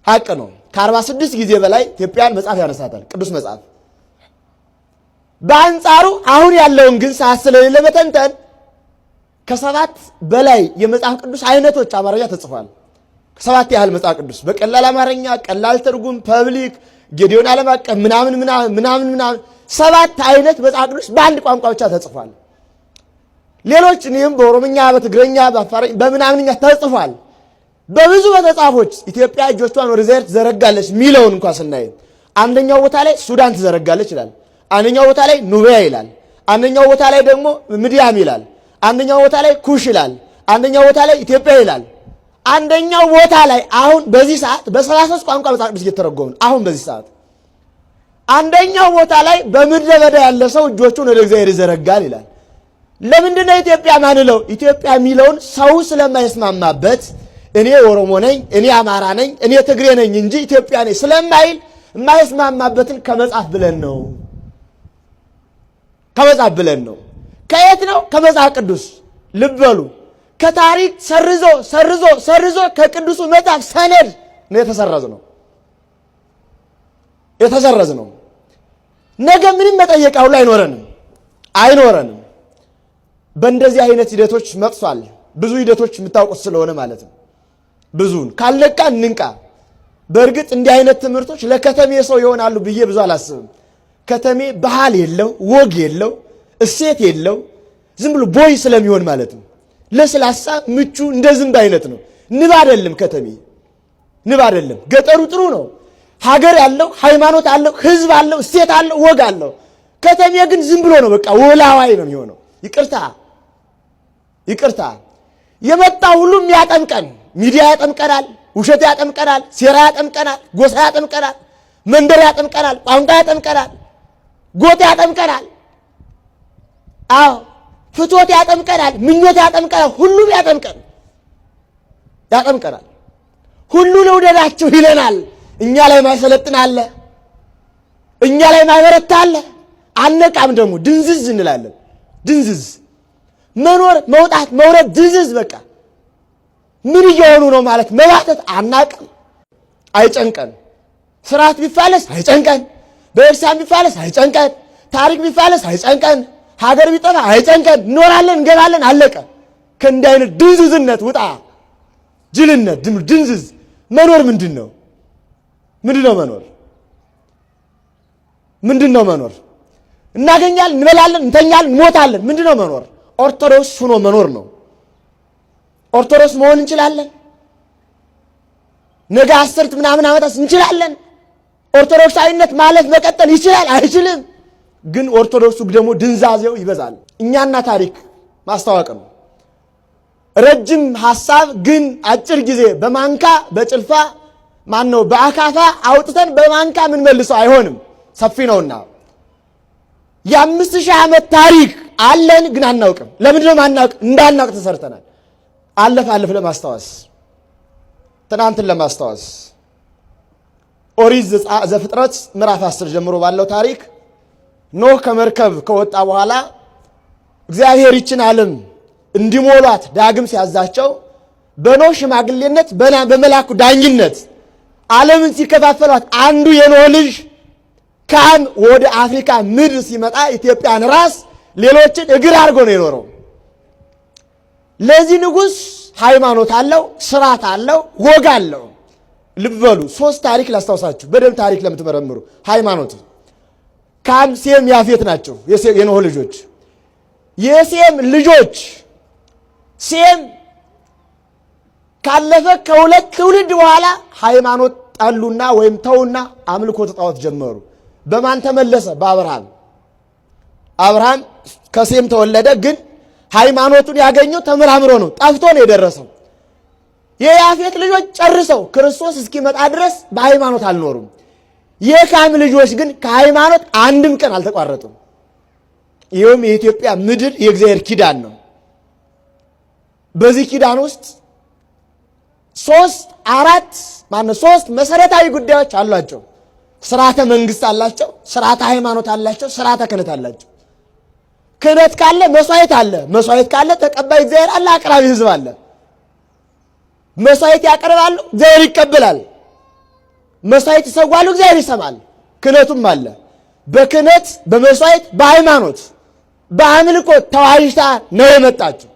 ሐቅ ነው። ከ46 ጊዜ በላይ ኢትዮጵያን መጽሐፍ ያነሳታል ቅዱስ መጽሐፍ። በአንጻሩ አሁን ያለውን ግን ሰዓት ስለሌለ መተንተን ከ7 በላይ የመጽሐፍ ቅዱስ አይነቶች አማርኛ ተጽፏል። ከ7 ያህል መጽሐፍ ቅዱስ በቀላል አማርኛ፣ ቀላል ትርጉም፣ ፐብሊክ፣ ጌዲዮን ዓለም አቀፍ ምናምን 7 አይነት መጽሐፍ ቅዱስ በአንድ ቋንቋ ብቻ ተጽፏል። ሌሎች እኔም በኦሮምኛ፣ በትግረኛ፣ በአፋርኛ በምናምንኛ ተጽፏል። በብዙ መጽሐፎች ኢትዮጵያ እጆቿን ወደ እግዚአብሔር ትዘረጋለች ሚለውን እንኳን ስናይ አንደኛው ቦታ ላይ ሱዳን ትዘረጋለች ይላል። አንደኛው ቦታ ላይ ኑቢያ ይላል። አንደኛው ቦታ ላይ ደግሞ ምድያም ይላል። አንደኛው ቦታ ላይ ኩሽ ይላል። አንደኛው ቦታ ላይ ኢትዮጵያ ይላል። አንደኛው ቦታ ላይ አሁን በዚህ ሰዓት በ33 ቋንቋ መጽሐፍ ቅዱስ እየተረጎመ አሁን በዚህ ሰዓት አንደኛው ቦታ ላይ በምድረ በዳ ያለ ሰው እጆቹን ወደ እግዚአብሔር ይዘረጋል ይላል። ለምንድነው ኢትዮጵያ ማንለው? ኢትዮጵያ የሚለውን ሰው ስለማይስማማበት እኔ ኦሮሞ ነኝ፣ እኔ አማራ ነኝ፣ እኔ ትግሬ ነኝ እንጂ ኢትዮጵያ ነኝ ስለማይል የማይስማማበትን ከመጽሐፍ ብለን ነው። ከመጽሐፍ ብለን ነው። ከየት ነው? ከመጽሐፍ ቅዱስ። ልብ በሉ። ከታሪክ ሰርዞ ከቅዱሱ መጽሐፍ ሰነድ ነው የተሰረዝ ነው። ነገ ምንም መጠየቂያ ሁሉ አይኖረንም። በእንደዚህ አይነት ሂደቶች መጥቷል። ብዙ ሂደቶች የምታውቁት ስለሆነ ማለት ነው። ብዙን ካልነቃ እንንቃ። በእርግጥ እንዲህ አይነት ትምህርቶች ለከተሜ ሰው ይሆናሉ ብዬ ብዙ አላስብም። ከተሜ ባህል የለው፣ ወግ የለው፣ እሴት የለው፣ ዝም ብሎ ቦይ ስለሚሆን ማለት ነው። ለስላሳ ምቹ እንደ ዝንብ አይነት ነው። ንብ አይደለም ከተሜ፣ ንብ አይደለም። ገጠሩ ጥሩ ነው። ሀገር ያለው፣ ሃይማኖት አለው፣ ህዝብ አለው፣ እሴት አለው፣ ወግ አለው። ከተሜ ግን ዝም ብሎ ነው፣ በቃ ወላዋይ ነው የሚሆነው። ይቅርታ የመጣ ሁሉም ያጠምቀን፣ ሚዲያ ያጠምቀናል፣ ውሸት ያጠምቀናል፣ ሴራ ያጠምቀናል፣ ጎሳ ያጠምቀናል፣ መንደር ያጠምቀናል፣ ቋንቋ ያጠምቀናል፣ ጎጥ ያጠምቀናል፣ አዎ ፍትወት ያጠምቀናል፣ ምኞት ያጠምቀናል፣ ሁሉም ያጠምቀናል። ሁሉ ለውደዳቸው ይለናል። እኛ ላይ ማይሰለጥን አለ፣ እኛ ላይ ማይበረታ አለ። አነቃም ደግሞ ድንዝዝ እንላለን። ድንዝዝ መኖር መውጣት መውረድ ድንዝዝ። በቃ ምን እየሆኑ ነው ማለት መባተት አናቅም። አይጨንቀን። ስርዓት ቢፋለስ አይጨንቀን። በእርሳም ቢፋለስ አይጨንቀን። ታሪክ ቢፋለስ አይጨንቀን። ሀገር ቢጠፋ አይጨንቀን። እንኖራለን፣ እንገባለን፣ አለቀ። ከእንዲህ አይነት ድንዝዝነት ውጣ። ጅልነት፣ ድንዝዝ። መኖር ምንድን ነው? መኖር? እናገኛለን፣ እንበላለን፣ እንተኛለን፣ እንሞታለን። ምንድነው መኖር? ኦርቶዶክስ ሆኖ መኖር ነው። ኦርቶዶክስ መሆን እንችላለን። ነገ 10 ምናምን ዓመታት እንችላለን። ኦርቶዶክሳዊነት ማለት መቀጠል ይችላል አይችልም? ግን ኦርቶዶክሱ ደግሞ ድንዛዜው ይበዛል። እኛና ታሪክ ማስተዋወቅ ነው። ረጅም ሐሳብ ግን አጭር ጊዜ በማንካ በጭልፋ በአካፋ አውጥተን በማንካ ምን መልሰው አይሆንም። ሰፊ ነውና የ5000 ዓመት ታሪክ አለን፣ ግን አናውቅም። ለምንድነው ማናውቅ? እንዳናውቅ ተሰርተናል። አለፍ ለማስታወስ ትናንትን ለማስታወስ ኦሪት ዘፍጥረት ምዕራፍ 10 ጀምሮ ባለው ታሪክ ኖህ ከመርከብ ከወጣ በኋላ እግዚአብሔር ይችን ዓለም እንዲሞሏት ዳግም ሲያዛቸው በኖህ ሽማግሌነት በመላኩ ዳኝነት ዓለምን ሲከፋፈሏት አንዱ የኖህ ልጅ ካም ወደ አፍሪካ ምድር ሲመጣ ኢትዮጵያን ራስ ሌሎችን እግር አድርጎ ነው የኖረው። ለዚህ ንጉሥ ሃይማኖት አለው፣ ስርዓት አለው፣ ወግ አለው። ልብ በሉ። 3 ታሪክ ላስታውሳችሁ በደም ታሪክ ለምትመረምሩ። ሃይማኖት ካም፣ ሴም፣ ያፌት ናቸው የኖህ ልጆች። የሴም ልጆች ሴም ካለፈ ከ2 ትውልድ በኋላ ሃይማኖት ጣሉና ወይም ተውና አምልኮ ጣዖት ጀመሩ። በማን ተመለሰ? በአብርሃም። አብርሃም ከሴም ተወለደ፣ ግን ሃይማኖቱን ያገኘው ተመራምሮ ነው፣ ጠፍቶ ነው የደረሰው። የያፌት ልጆች ጨርሰው ክርስቶስ እስኪመጣ ድረስ በሃይማኖት አልኖሩም። የካም ልጆች ግን ከሃይማኖት አንድም ቀን አልተቋረጡም። ይኸውም የኢትዮጵያ ምድር የእግዚአብሔር ኪዳን ነው። በዚህ ኪዳን ውስጥ 3 መሰረታዊ ጉዳዮች አሏቸው። ስርዓተ መንግስት አላቸው፣ ስርዓተ ሃይማኖት አላቸው፣ ስርዓተ ክህነት አላቸው። ክህነት ካለ መስዋዕት አለ፣ መስዋዕት ካለ ተቀባይ እግዚአብሔር አለ፣ አቅራቢ ህዝብ አለ። መስዋዕት ያቀርባሉ፣ እግዚአብሔር ይቀበላል። መስዋዕት ይሰዋሉ፣ እግዚአብሔር ይሰማል። ክህነቱም አለ። በክህነት በመስዋዕት በሃይማኖት በአምልኮት ተዋይታ ነው የመጣችው።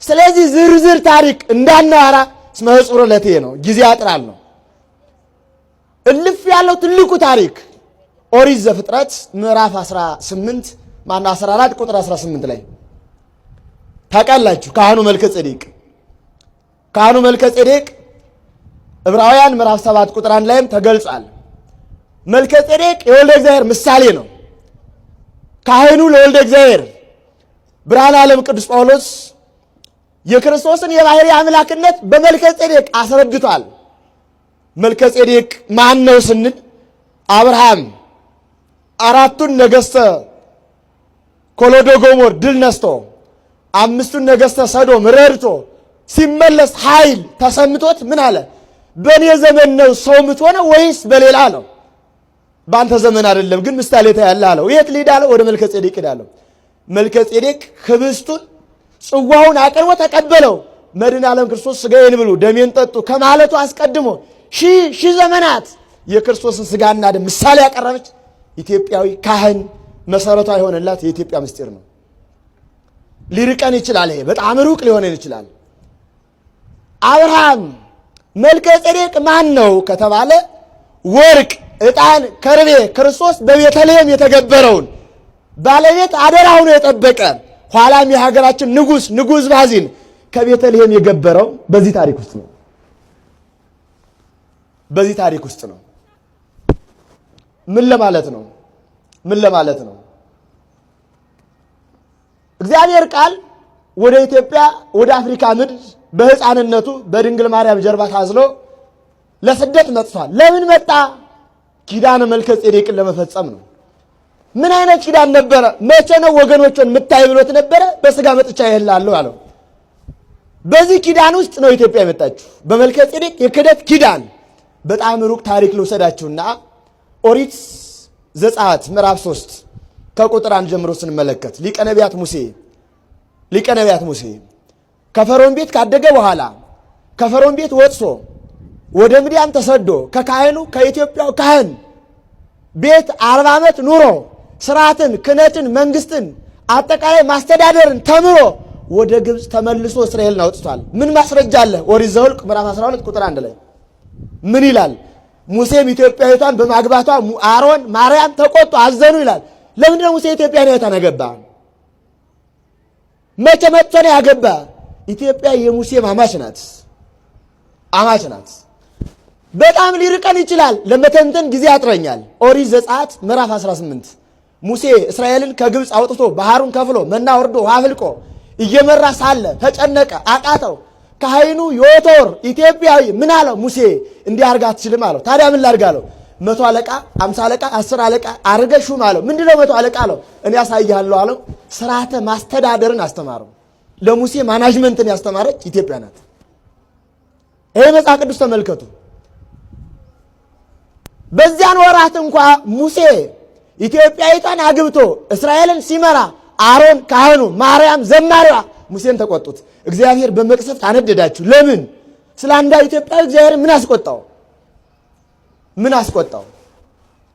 ስለዚህ ዝርዝር ታሪክ እንዳናወራ እስመ ሕጹር ለቴ ነው፣ ጊዜ ያጥራል ነው። እልፍ ያለው ትልቁ ታሪክ ኦሪት ዘፍጥረት ምዕራፍ 14 ቁጥር 18 ላይ ታውቃላችሁ። ካህኑ መልከ ጼዴቅ ዕብራውያን ምዕራፍ 7 ቁጥር 1 ላይም ተገልጿል። መልከ ጼዴቅ የወልደ እግዚአብሔር ምሳሌ ነው። ካህኑ ለወልደ እግዚአብሔር ብርሃነ ዓለም ቅዱስ ጳውሎስ የክርስቶስን የባሕርይ አምላክነት በመልከ ጼዴቅ አስረድቷል። መልከ ጼዴቅ ማን ነው ስንል አብርሃም አራቱን ነገሥተ ኮሎዶ ጎሞር ድል ነስቶ 5ቱን ነገሥተ ሰዶም ረድቶ ሲመለስ ኃይል ተሰምቶት ምን አለ? በእኔ ዘመን ነው ሰው የምትሆነው ወይስ በሌላ ነው? በአንተ ዘመን አይደለም ግን ምሳሌ ታያለህ አለው። የት ልሂድ አለው? ወደ መልከ ጼዴቅ ሄዳለሁ። መልከ ጼዴቅ ህብስቱን ጽዋውን አቅርቦ ተቀበለው። መድኃኔ ዓለም ክርስቶስ ሥጋዬን ብሉ ደሜን ጠጡ ከማለቱ አስቀድሞ ሺህ ዘመናት የክርስቶስን ሥጋና ደም ምሳሌ ያቀረበች ኢትዮጵያዊ ካህን መሰረቷ የሆነላት የኢትዮጵያ ምስጢር ነው። ሊርቀን ይችላል። ይሄ በጣም ሩቅ ሊሆነን ይችላል። አብርሃም መልከ ጼዴቅ ማን ነው ከተባለ ወርቅ፣ ዕጣን፣ ከርቤ ክርስቶስ በቤተልሔም የተገበረውን ባለቤት አደራውን የጠበቀ ኋላም የሀገራችን ንጉሥ ባዚን ከቤተልሔም የገበረው በዚህ ታሪክ ውስጥ ነው። በዚህ ታሪክ ውስጥ ነው። ምን ለማለት ነው? እግዚአብሔር ቃል ወደ ኢትዮጵያ ወደ አፍሪካ ምድር በሕፃንነቱ በድንግል ማርያም ጀርባ ታዝሎ ለስደት መጥቷል። ለምን መጣ? ኪዳነ መልከ ጼዴቅን ለመፈጸም ነው። ምን አይነት ኪዳን ነበረ? መቼ ነው ወገኖችን የምታይ ብሎት ነበረ? በሥጋ መጥቻ ይሄላለሁ አለው። በዚህ ኪዳን ውስጥ ነው ኢትዮጵያ የመጣችው፣ በመልከ ጼዴቅ የክህደት ኪዳን። በጣም ሩቅ ታሪክ ልውሰዳችሁና ኦሪት ዘጸአት ምዕራፍ 3 ከቁጥር 1 ጀምሮ ስንመለከት ሊቀ ነቢያት ሙሴ ከፈርዖን ቤት ካደገ በኋላ ከፈርዖን ቤት ወጥቶ ወደ ምድያም ተሰዶ ከካህኑ ከኢትዮጵያው ካህን ቤት 40 ዓመት ኑሮ ስርዓትን፣ ክህነትን፣ መንግስትን፣ አጠቃላይ ማስተዳደርን ተምሮ ወደ ግብፅ ተመልሶ እስራኤልን አውጥቷል። ምን ማስረጃ አለ? ኦሪት ዘኍልቍ ምዕራፍ 12 ቁጥር 1 ላይ ምን ይላል? ሙሴም ኢትዮጵያዊቷን በማግባቷ አሮን ማርያም ተቆጡ፣ አዘኑ ይላል። ለምንድን ነው ሙሴ ኢትዮጵያዊቷን ያገባ? መቼ መጥቶ ነው ያገባ? ኢትዮጵያ የሙሴ አማች ናት። በጣም ሊርቀን ይችላል። ለመተንተን ጊዜ ያጥረኛል። ኦሪት ዘጸአት ምዕራፍ 18 ሙሴ እስራኤልን ከግብፅ አውጥቶ ባህሩን ከፍሎ መና ወርዶ ውሃ አፍልቆ እየመራ ሳለ ተጨነቀ፣ አቃተው። ካህኑ ዮቶር ኢትዮጵያዊ ምን አለው? ሙሴ እንዲህ አድርግ አትችልም አለው። ታዲያ ምን ላድርግ አለው? 100 አለቃ፣ 50 አለቃ፣ 10 አለቃ አድርገህ ሹም አለው። ምንድነው 100 አለቃ አለው? እኔ ያሳይሃለሁ አለው። ስርዓተ ማስተዳደርን አስተማረው። ለሙሴ ማናጅመንትን ያስተማረች ኢትዮጵያ ናት። ይሄ መጽሐፍ ቅዱስ ተመልከቱ። በዚያን ወራት እንኳ ሙሴ ኢትዮጵያዊቷን አግብቶ እስራኤልን ሲመራ አሮን ካህኑ፣ ማርያም ዘማሪዋ ሙሴን ተቆጡት። እግዚአብሔር በመቅሰፍት አነደዳችሁ። ለምን? ስለ አንዳ ኢትዮጵያዊ እግዚአብሔር ምን አስቆጣው?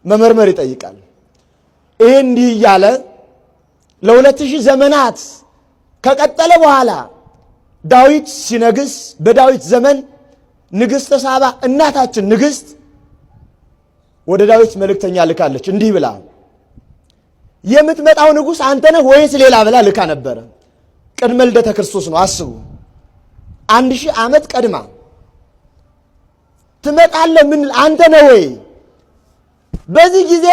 መመርመር ይጠይቃል። ይሄ እንዲህ እያለ ለ2000 ዘመናት ከቀጠለ በኋላ ዳዊት ሲነግስ በዳዊት ዘመን ንግሥተ ሳባ እናታችን ንግሥት ወደ ዳዊት መልእክተኛ ልካለች። እንዲህ ብላ የምትመጣው ንጉሥ አንተ ነህ ወይስ ሌላ ብላ ልካ ነበረ። ቅድመ ልደተ ክርስቶስ ነው። አስቡ 1000 ዓመት ቀድማ ትመጣለህ። ምን አንተ ነህ ወይ? በዚህ ጊዜ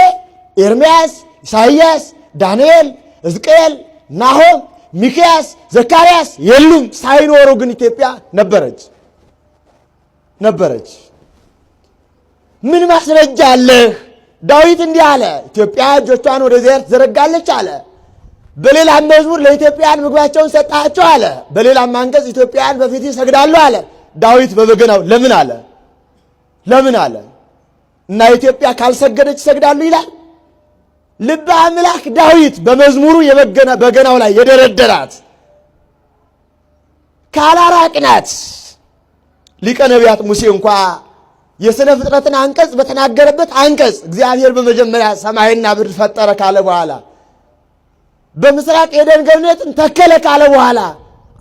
ኤርምያስ፣ ኢሳይያስ፣ ዳንኤል፣ ሕዝቅኤል፣ ናሆም፣ ሚክያስ፣ ዘካርያስ የሉም። ሳይኖሩ ግን ኢትዮጵያ ነበረች። ምን ማስረጃ አለህ? ዳዊት እንዲህ አለ፣ ኢትዮጵያ እጆቿን ወደ እግዚአብሔር ትዘረጋለች አለ። በሌላም መዝሙር ለኢትዮጵያውያን ምግባቸውን ሰጣቸው አለ። በሌላም አንቀጽ ኢትዮጵያውያን በፊት ይሰግዳሉ አለ። ዳዊት በበገናው ለምን አለ? እና ኢትዮጵያ ካልሰገደች ይሰግዳሉ ይላል። ልበ አምላክ ዳዊት በመዝሙሩ በገናው ላይ የደረደራት ካላራቅናት ሊቀ ነቢያት ሙሴ እንኳ የሥነ ፍጥረትን አንቀጽ በተናገረበት አንቀጽ እግዚአብሔር በመጀመሪያ ሰማይና ምድር ፈጠረ ካለ በኋላ በምስራቅ ኤደን ገነትን ተከለ ካለ በኋላ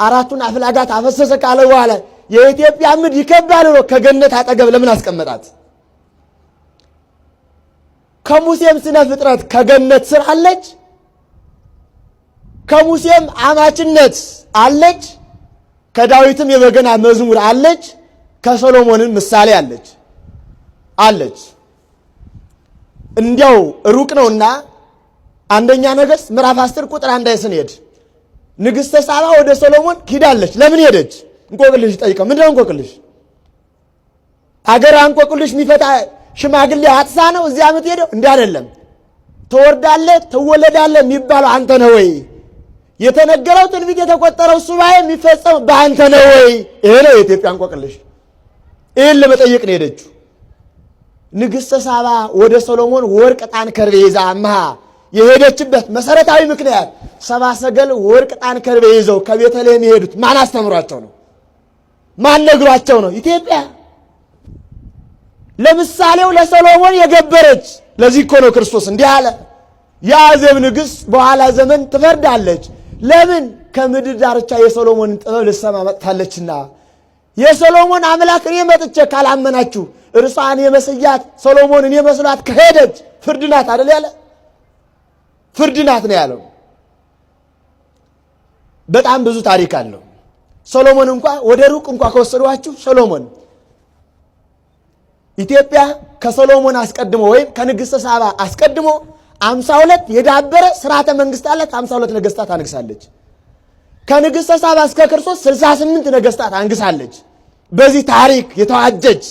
አራቱን አፍላጋት አፈሰሰ ካለ በኋላ የኢትዮጵያ ምድር ይከባል ብሎ ከገነት አጠገብ ለምን አስቀመጣት? ከሙሴም ስነ ፍጥረት ከገነት ስር አለች። ከሙሴም አማችነት አለች። ከዳዊትም የበገና መዝሙር አለች። ከሰሎሞንም ምሳሌ አለች። እንዲያው ሩቅ ነውና አንደኛ ነገሥት ምዕራፍ 10 ቁጥር 1 ላይ ስንሄድ ንግሥተ ሳባ ወደ ሰሎሞን ሂዳለች። ለምን ሄደች? እንቆቅልሽ ጠይቀው። ምንድነው እንቆቅልሽ? አገር እንቆቅልሽ የሚፈታ ሽማግሌ አጥሳ ነው እዚያ የምትሄደው? እንዲህ አይደለም። ትወርዳለህ ትወለዳለህ የሚባለው አንተ ነህ ወይ? የተነገረው ትንቢት የተቆጠረው ሱባኤ የሚፈጸም በአንተ ነው ወይ? ይሄ ነው የኢትዮጵያ እንቆቅልሽ። ይሄን ለመጠየቅ ነው ሄደችው። ንግሥተ ሳባ ወደ ሰሎሞን ወርቅ፣ ዕጣን፣ ከርቤ ይዛ አምሃ የሄደችበት መሰረታዊ ምክንያት ሰብአ ሰገል ወርቅ፣ ዕጣን፣ ከርቤ ይዘው ከቤተልሔም የሄዱት ማን አስተምሯቸው ነው? ማን ነግሯቸው ነው? ኢትዮጵያ ለምሳሌው ለሰሎሞን የገበረች። ለዚህ እኮ ነው ክርስቶስ እንዲህ አለ፣ የአዜብ ንግሥት በኋላ ዘመን ትፈርዳለች። ለምን? ከምድር ዳርቻ የሰሎሞንን ጥበብ ልትሰማ መጥታለችና። የሰሎሞን አምላክ እኔ መጥቼ ካላመናችሁ እርሷን የመስያት ሰሎሞንን የመስሏት ከሄደች ፍርድ ናት አይደል ያለ? ፍርድ ናት ነው ያለው። በጣም ብዙ ታሪክ አለው ሰሎሞን። እንኳን ወደ ሩቅ እንኳን ከወሰዷችሁ ሰሎሞን ኢትዮጵያ ከሰሎሞን አስቀድሞ ወይም ከንግሥተ ሳባ አስቀድሞ 52 የዳበረ ስርዓተ መንግስት አላት። 52 ነገስታት አንግሳለች። ከንግሥተ ሳባ እስከ ክርስቶስ 68 ነገስታት አንግሳለች። በዚህ ታሪክ የተዋጀች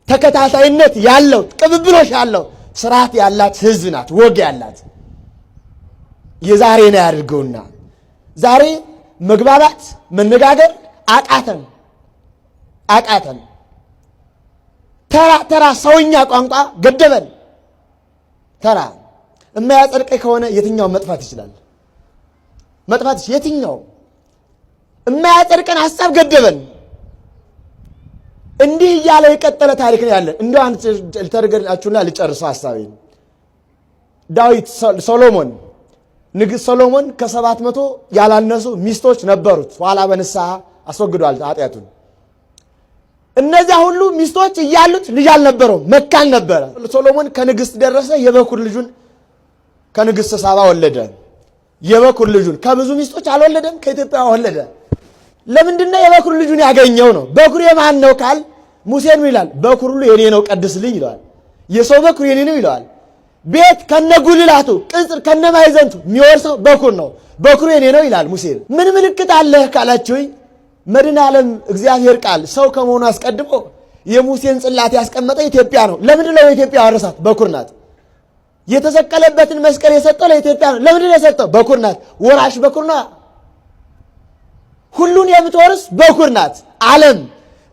ተከታታይነት ያለው ቅብብሎሽ ያለው ስርዓት ያላት ህዝብ ናት። ወግ ያላት የዛሬ ነው ያድርገውና ዛሬ መግባባት መነጋገር አቃተን። ተራ ሰውኛ ቋንቋ ገደበን። ተራ የማያጸድቀኝ ከሆነ የትኛው መጥፋት ይችላል? የትኛው የማያጸድቀን ሐሳብ ገደበን። እንዲህ እያለ የቀጠለ ታሪክ ነው ያለን። እንደው አንተ ልተርገላችሁና ልጨርሰው ሐሳቤን። ዳዊት ሰሎሞን ንጉሥ ሰሎሞን ከ700 ያላነሱ ሚስቶች ነበሩት። ኋላ በንስሐ አስወግዷል ኃጢአቱን። እነዚያ ሁሉ ሚስቶች እያሉት ልጅ አልነበረውም፣ መካን ነበረ። ሰሎሞን ከንግሥት ደረሰ። የበኩር ልጁን ከንግሥተ ሳባ ወለደ። የበኩር ልጁን ከብዙ ሚስቶች አልወለደም፣ ከኢትዮጵያ ወለደ። ለምንድነው የበኩር ልጁን ያገኘው ነው? በኩር የማን ነው ካል ሙሴን ይላል፣ በኩር ሁሉ የኔ ነው ቀድስልኝ ይለዋል። የሰው በኩር የኔ ነው ይለዋል። ቤት ከነጉልላቱ ቅጽር ከነማይዘንቱ የሚወርሰው በኩር ነው። በኩር የኔ ነው ይላል ሙሴ። ምን ምልክት አለህ ካላችሁኝ መድኃኔ ዓለም እግዚአብሔር ቃል ሰው ከመሆኑ አስቀድሞ የሙሴን ጽላት ያስቀመጠ ኢትዮጵያ ነው። ለምንድን ነው ኢትዮጵያ ወረሳት? በኩር ናት። የተሰቀለበትን መስቀል የሰጠው ለኢትዮጵያ ነው። ለምንድን ነው የሰጠው? በኩር ናት። ወራሽ በኩር ናት። ሁሉን የምትወርስ በኩር ናት። ዓለም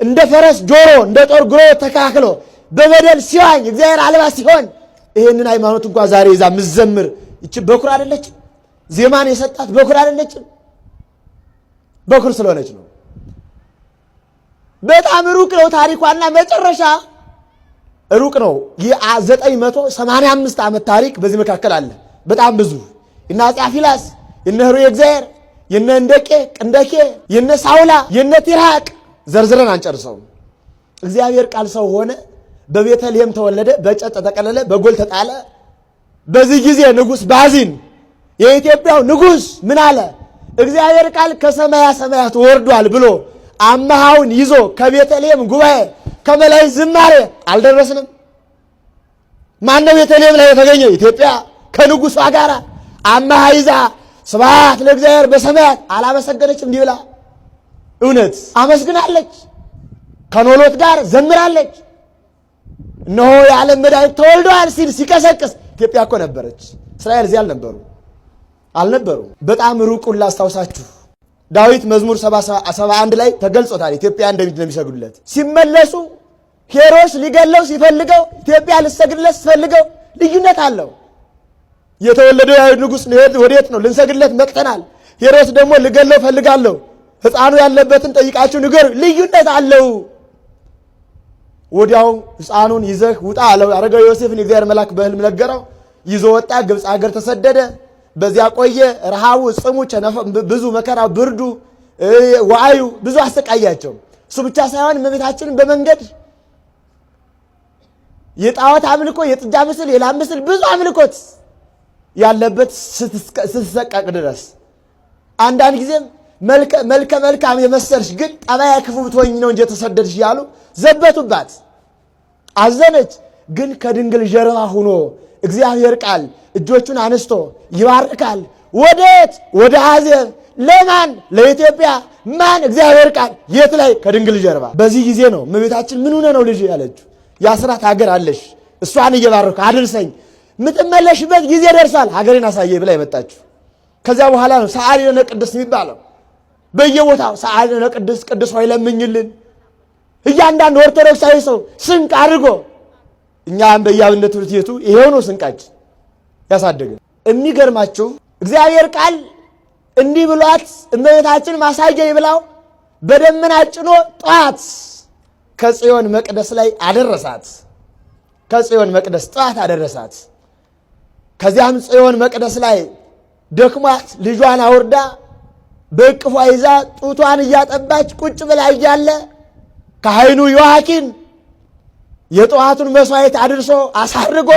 እንደ ፈረስ ጆሮ እንደ ጦር ግሮ ተካክሎ በበደል ሲዋኝ እግዚአብሔር አልባ ሲሆን ይሄንን ሃይማኖት እንኳን ዛሬ ይዛ ምዘምር እቺ በኩር አይደለች? ዜማን የሰጣት በኩር አይደለች? በኩር ስለሆነች ነው። በጣም ሩቅ ነው ታሪኳና መጨረሻ ሩቅ ነው። የ985 ዓመት ታሪክ በዚህ መካከል አለ። በጣም ብዙ የነ አፄ አፊላስ የነ ህሩየ እግዚአብሔር የነ እንደቄ ቅንደኬ የነ ሳውላ የነ ቲራቅ ዘርዝረን አንጨርሰውም። እግዚአብሔር ቃል ሰው ሆነ፣ በቤተልሔም ተወለደ፣ በጨጥ ተጠቀለለ፣ በጎል ተጣለ። በዚህ ጊዜ ንጉሥ ባዚን የኢትዮጵያው ንጉሥ ምን አለ? እግዚአብሔር ቃል ከሰማያ ሰማያት ወርዷል ብሎ አምሃውን ይዞ ከቤተልሔም ጉባኤ ከመላእክት ዝማሬ አልደረስንም። ማነው ቤተልሔም ላይ የተገኘው? ኢትዮጵያ ከንጉሷ ጋር አምሃ ይዛ ስብሐት ለእግዚአብሔር በሰማያት አላመሰገነችም? እንዲህ ብላ እውነት አመስግናለች። ከኖሎት ጋር ዘምራለች። እነሆ የዓለም መድኃኒት ተወልዷል ሲል ሲቀሰቅስ ኢትዮጵያ እኮ ነበረች። እስራኤል እዚህ አልነበሩ። በጣም ሩቁን ላስታውሳችሁ። ዳዊት መዝሙር 71 ላይ ተገልጾታል። ኢትዮጵያ እንደሚሰግዱለት ሲመለሱ ሄሮስ ሊገለው ሲፈልገው ኢትዮጵያ ልትሰግድለት ስትፈልገው ልዩነት አለው። የተወለደው የአይሁድ ንጉሥ ወዴት ነው? ልንሰግድለት መጥተናል። ሄሮስ ደግሞ ልገለው ፈልጋለሁ፣ ሕፃኑ ያለበትን ጠይቃችሁ ንገሩ። ልዩነት አለው። ወዲያው ሕፃኑን ይዘህ ውጣ አለው። አረጋዊ ዮሴፍን የእግዚአብሔር መልአክ በሕልም ነገረው። ይዞ ወጣ። ግብፅ ሀገር ተሰደደ። በዚያ ቆየ። ረሃቡ፣ ጽሙ፣ ብዙ መከራ፣ ብርዱ፣ ዋዩ ብዙ አሰቃያቸው። እሱ ብቻ ሳይሆን እመቤታችንን በመንገድ የጣዖት አምልኮ፣ የጥጃ ምስል፣ የላም ምስል ብዙ አምልኮት ያለበት ስትሰቀቅ ድረስ አንዳንድ ጊዜም መልከ መልካም የመሰልሽ ግን ጠባያ ክፉ ብትሆኝ ነው እንጂ የተሰደድሽ እያሉ ዘበቱባት። አዘነች። ግን ከድንግል ጀርባ ሆኖ እግዚአብሔር ቃል እጆቹን አነስቶ ይባርካል። ወዴት? ወደ አዜብ። ለማን? ለኢትዮጵያ። ማን? እግዚአብሔር ቃል። የት ላይ? ከድንግል ጀርባ። በዚህ ጊዜ ነው እመቤታችን ምን ሆነ ነው ልጅ ያለችው። የአስራት ሀገር አለሽ፣ እሷን እየባረኩ አድርሰኝ፣ ምትመለሽበት ጊዜ ደርሷል፣ ሀገሬን አሳየኝ ብላ የመጣችው። ከዚያ በኋላ ነው ሰዓሊ ለነ ቅድስት የሚባለው። በየቦታው ሰዓሊ ለነ ቅድስት፣ ቅዱስ ሆይ ለምኝልን። እያንዳንዱ ኦርቶዶክሳዊ ሰው ስንቅ አድርጎ እኛም በየአብነት ትምህርት ቤቱ ይሄው ነው ስንቃችን ያሳደገን። የሚገርማችሁ እግዚአብሔር ቃል እንዲህ ብሏት እመቤታችን ማሳየኝ ብላው በደመና ጭኖ ጠዋት ከጽዮን መቅደስ ላይ አደረሳት። ከጽዮን መቅደስ ጠዋት አደረሳት። ከዚያም ጽዮን መቅደስ ላይ ደክሟት ልጇን አውርዳ በእቅፏ ይዛ ጡቷን እያጠባች ቁጭ ብላ እያለ ካህኑ ዮሐኪን የጠዋቱን መስዋዕት አድርሶ አሳርጎ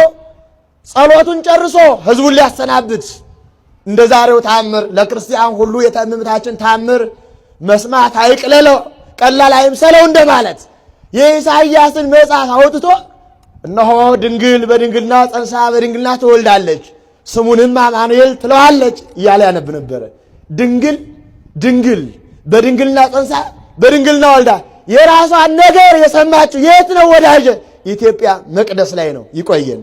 ጸሎቱን ጨርሶ ሕዝቡን ሊያሰናብት እንደ ዛሬው ታምር ለክርስቲያን ሁሉ የእመቤታችን ታምር መስማት አይቅለለው ቀላል አይምሰለው እንደማለት የኢሳይያስን መጽሐፍ አውጥቶ እነሆ ድንግል በድንግልና ጸንሳ በድንግልና ትወልዳለች ስሙንም አማኑኤል ትለዋለች እያለ ያነብ ነበረ። ድንግል በድንግልና ጸንሳ በድንግልና ወልዳ የራሷን ነገር የሰማችው የት ነው ወዳጄ? ኢትዮጵያ መቅደስ ላይ ነው። ይቆየን።